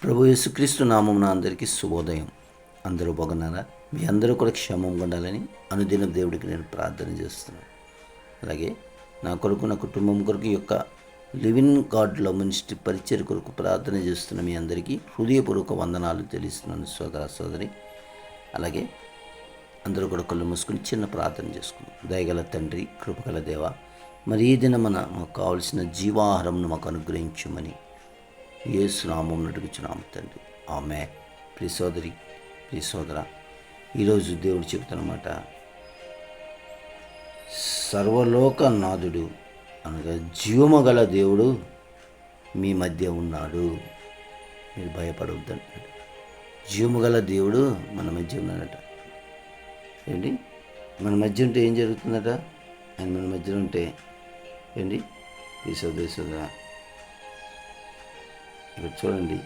ప్రభు యేసుక్రీస్తు నామమున అందరికీ శుభోదయం. అందరూ బాగున్నారా? మీ అందరూ కూడా క్షేమంగా ఉండాలని అనుదినం దేవుడికి నేను ప్రార్థన చేస్తున్నాను. అలాగే నా కొరకు, నా కుటుంబం కొరకు, ఈ యొక్క లివింగ్ గాడ్ లవ్ మినిస్ట్రీ పరిచయ కొరకు ప్రార్థన చేస్తున్న మీ అందరికీ హృదయపూర్వక వందనాలు తెలుస్తున్నాను సోదర సోదరి. అలాగే అందరూ కూడా కళ్ళు మూసుకుని చిన్న ప్రార్థన చేసుకున్నాం. దయగల తండ్రి, కృపగల దేవ, మరి ఈ దినమున మాకు కావలసిన జీవాహారంను మాకు అనుగ్రహించమని యేసు నామమున అడుగుచున్నాము తండ్రి. ఆమె. ప్రియ సోదరి, ప్రియ సోదర, ఈరోజు దేవుడు చెబుతున్నమాట, సర్వలోకనాథుడు అనగా జీవము గల దేవుడు మీ మధ్య ఉన్నాడు, మీరు భయపడవద్దు అంటున్నాడు. జీవము గల దేవుడు మన మధ్య ఉన్నాడట. ఏంటి, మన మధ్య ఉంటే ఏం జరుగుతుందట? ఆయన మన మధ్యలో ఉంటే ఏంటి? ఈ సోదర ఇక్కడ చూడండి,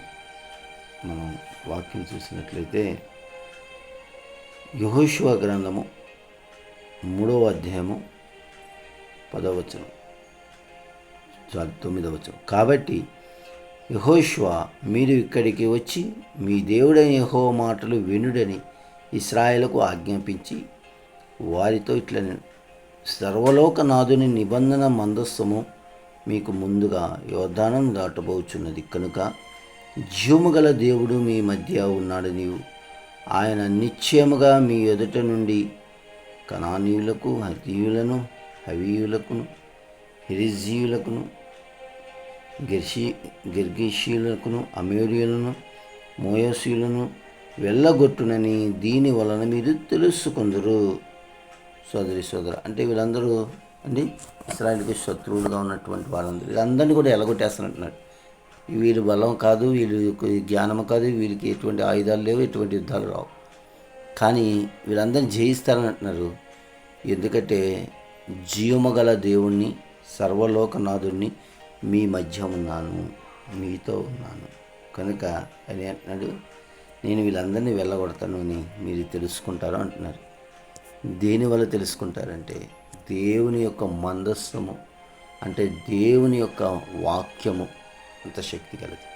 మనం వాక్యం చూసినట్లయితే యెహోషువ గ్రంథము 3వ అధ్యాయము 10వ వచనం, 9వ వచనం. కాబట్టి యెహోషువ, మీరు ఇక్కడికి వచ్చి మీ దేవుడైన యెహోవా మాటలు వినుడని ఇశ్రాయేలుకు ఆజ్ఞాపించి వారితో ఇట్లా, సర్వలోకనాథుని నిబంధన మందస్సము మీకు ముందుగా యోర్దానును దాటబోచున్నది కనుక జీవము గల దేవుడు మీ మధ్య ఉన్నాడు. నీవు ఆయన నిశ్చయముగా మీ ఎదుట నుండి కనానీయులకు, హతీయులను, హవీయులకును, హిరిజీయులకును, గిర్గీషీయులకును, అమోరీయులను, మోయాసీయులను వెళ్ళగొట్టునని దీని వలన మీరు తెలుసుకుందరు. సోదరి సోదర, అంటే వీళ్ళందరూ అండి ఇశ్రాయేలుకి శత్రువులుగా ఉన్నటువంటి వాళ్ళందరూ, వీళ్ళందరినీ కూడా ఎలగొట్టేస్తానంటున్నాడు. వీళ్ళు బలం కాదు, వీళ్ళకి జ్ఞానం కాదు, వీళ్ళకి ఎటువంటి ఆయుధాలు లేవు, ఎటువంటి యుద్ధాలు రావు, కానీ వీళ్ళందరినీ జయిస్తారని అంటున్నారు. ఎందుకంటే జీవము గల దేవుణ్ణి, సర్వలోకనాథుణ్ణి మీ మధ్య ఉన్నాను, మీతో ఉన్నాను కనుక అని అంటున్నాడు. నేను వీళ్ళందరినీ వెళ్ళగొడతాను అని మీరు తెలుసుకుంటారు అంటున్నారు. దేనివల్ల తెలుసుకుంటారంటే, దేవుని యొక్క మందస్సము, అంటే దేవుని యొక్క వాక్యము అంత శక్తి కలదు.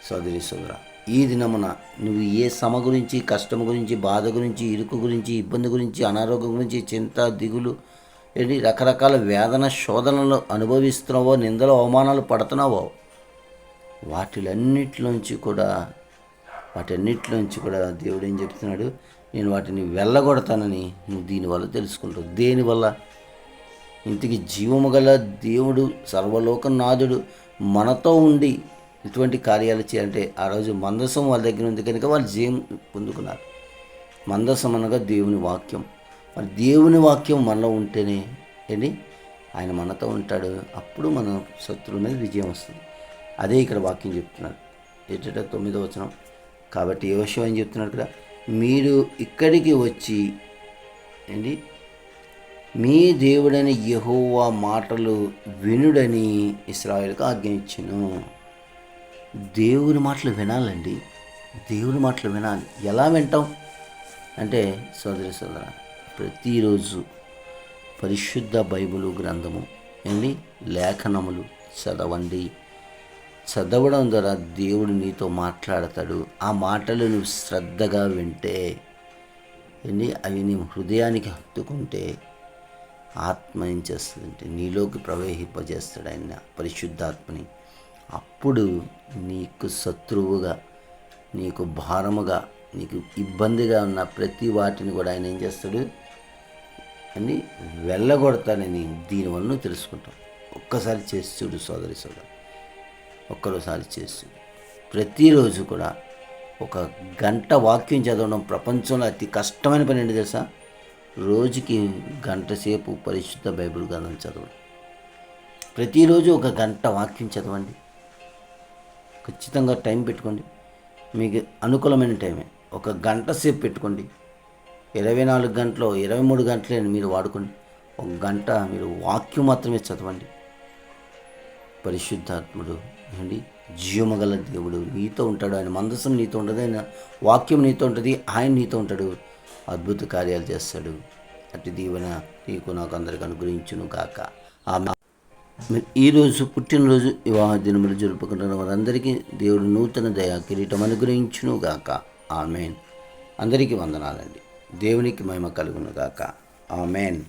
సోదరి సోదర, ఈ దినమున నువ్వు ఏ శ్రమ గురించి, కష్టం గురించి, బాధ గురించి, ఇరుకు గురించి, ఇబ్బంది గురించి, అనారోగ్యం గురించి, చింత, దిగులు, ఏంటి రకరకాల వేదన శోధనలు అనుభవిస్తున్నావో, నిందలు అవమానాలు పడుతున్నావో, వాటిలన్నిటిలోంచి కూడా దేవుడు ఏం చెప్తున్నాడు? నేను వాటిని వెళ్ళగొడతానని నువ్వు దీనివల్ల తెలుసుకుంటావు. దేనివల్ల? ఇంటికి జీవము గల దేవుడు, సర్వలోకనాథుడు మనతో ఉండి ఇటువంటి కార్యాలు చేయాలంటే, ఆ రోజు మందసం వాళ్ళ దగ్గర ఉంది కనుక వాళ్ళు జీవం పొందుకున్నారు. మందసం అనగా దేవుని వాక్యం. మరి దేవుని వాక్యం మనలో ఉంటేనే ఏంటి, ఆయన మనతో ఉంటాడు. అప్పుడు మన శత్రువు మీద విజయం వస్తుంది. అదే ఇక్కడ వాక్యం చెప్తున్నాడు. ఏంటంటే 9వ వచనం. కాబట్టి యెహోషువ ఏం చెప్తున్నాడు ఇక్కడ? మీరు ఇక్కడికి వచ్చి ఏంటి, మీ దేవుడైన యెహోవా మాటలు వినుడని ఇశ్రాయేలుకు ఆజ్ఞ ఇచ్చెను. దేవుని మాటలు వినాలండి, దేవుని మాటలు వినాలి. ఎలా వింటాం అంటే, సోదరి సోదర, ప్రతిరోజు పరిశుద్ధ బైబిలు గ్రంథము ఏంటి, లేఖనములు చదవండి. చదవడం ద్వారా దేవుడు నీతో మాట్లాడతాడు. ఆ మాటలు నువ్వు శ్రద్ధగా వింటే ఏంటి, అవి నీ హృదయానికి హత్తుకుంటే ఆత్మ ఏం చేస్తుందంటే నీలోకి ప్రవేశింపజేస్తాడు ఆయన, పరిశుద్ధాత్మని. అప్పుడు నీకు శత్రువుగా, నీకు భారముగా, నీకు ఇబ్బందిగా ఉన్న ప్రతి వాటిని కూడా ఆయన ఏం చేస్తాడు అని వెళ్ళగొడతానని దీనివల్ల తెలుసుకుంటాం. ఒక్కసారి చేసి చూడు సోదరి సోదరు, ఒక్కరోసారి చేసి ప్రతిరోజు కూడా 1 గంట వాక్యం చదవడం ప్రపంచంలో అతి కష్టమైన పని ఏంటి తెలుసా? రోజుకి 1 గంట సేపు పరిశుద్ధ బైబిల్ గ్రంథం చదవండి. ప్రతిరోజు 1 గంట వాక్యం చదవండి. ఖచ్చితంగా టైం పెట్టుకోండి, మీకు అనుకూలమైన టైమే. 1 గంట సేపు పెట్టుకోండి. 24 గంటలు 23 గంటలే మీరు వాడుకోండి. 1 గంట మీరు వాక్యం మాత్రమే చదవండి. పరిశుద్ధాత్ముడు అండి, జీవము గల దేవుడు నీతో ఉంటాడు. ఆయన మందసం నీతో ఉంటుంది, ఆయన వాక్యం నీతో ఉంటుంది, ఆయన నీతో ఉంటాడు. అద్భుత కార్యాలు చేస్తాడు. అటు దీవెన నీకు నాకు అందరికి అనుగ్రహించును గాక. ఆమె. ఈరోజు పుట్టినరోజు వివాహ దినములు జరుపుకుంటున్న వారందరికీ దేవుడు నూతన దయా కిరీటం అనుగ్రహించును గాక. ఆమెన్. అందరికీ వందనాలండి. దేవునికి మహిమ కలుగును గాక. ఆమెన్.